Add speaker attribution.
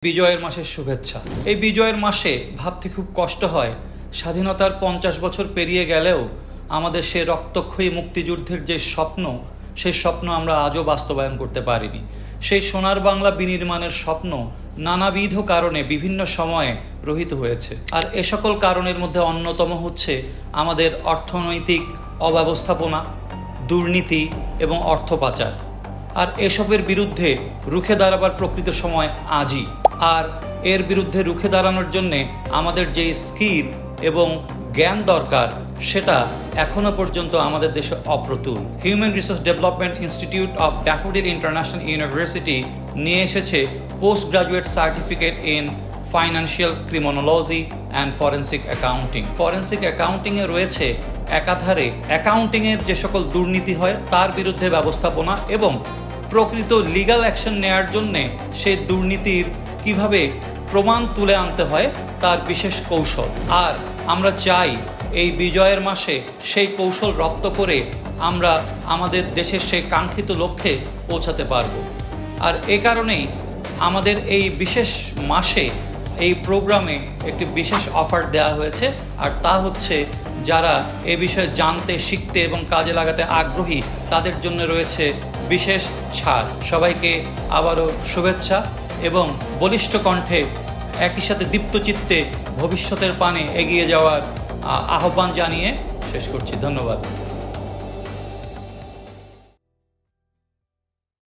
Speaker 1: বিজয়ের মাসের শুভেচ্ছা। এই বিজয়ের মাসে ভাবতে খুব কষ্ট হয়, স্বাধীনতার 50 বছর পেরিয়ে গেলেও আমাদের সে রক্তক্ষয়ী মুক্তিযুদ্ধের যে স্বপ্ন, সেই স্বপ্ন আমরা আজও বাস্তবায়ন করতে পারিনি। সেই সোনার বাংলা বিনির্মাণের স্বপ্ন নানাবিধ কারণে বিভিন্ন সময়ে রহিত হয়েছে। আর এ সকল কারণের মধ্যে অন্যতম হচ্ছে আমাদের অর্থনৈতিক অব্যবস্থাপনা, দুর্নীতি এবং অর্থ পাচার। আর এসবের বিরুদ্ধে রুখে দাঁড়াবার প্রকৃত সময় আজই। আর এর বিরুদ্ধে রুখে দাঁড়ানোর জন্যে আমাদের যে স্কিল এবং জ্ঞান দরকার, সেটা এখনো পর্যন্ত আমাদের দেশে অপ্রতুল। Human resource development institute of Daffodil International University নিয়ে এসেছে post graduate certificate in financial criminology and forensic accounting. Forensic অ্যাকাউন্টিংয়ে রয়েছে একাধারে অ্যাকাউন্টিংয়ের যে সকল দুর্নীতি হয় তার বিরুদ্ধে ব্যবস্থাপনা এবং প্রকৃত লিগ্যাল অ্যাকশন নেয়ার জন্যে সেই দুর্নীতির কিভাবে প্রমাণ তুলে আনতে হয় তার বিশেষ কৌশল। আর আমরা চাই এই বিজয়ের মাসে সেই কৌশল রপ্ত করে আমরা আমাদের দেশের সেই কাঙ্ক্ষিত লক্ষ্যে পৌঁছাতে পারব। আর এ কারণেই আমাদের এই বিশেষ মাসে এই প্রোগ্রামে একটি বিশেষ অফার দেওয়া হয়েছে, আর তা হচ্ছে যারা এ বিষয়ে জানতে, শিখতে এবং কাজে লাগাতে আগ্রহী তাদের জন্য রয়েছে বিশেষ ছাড়। সবাইকে আবারও শুভেচ্ছা এবং বলিষ্ঠ কণ্ঠে একই সাথে দীপ্তচিত্তে ভবিষ্যতের পানে এগিয়ে যাওয়ার আহ্বান জানিয়ে শেষ করছি। ধন্যবাদ।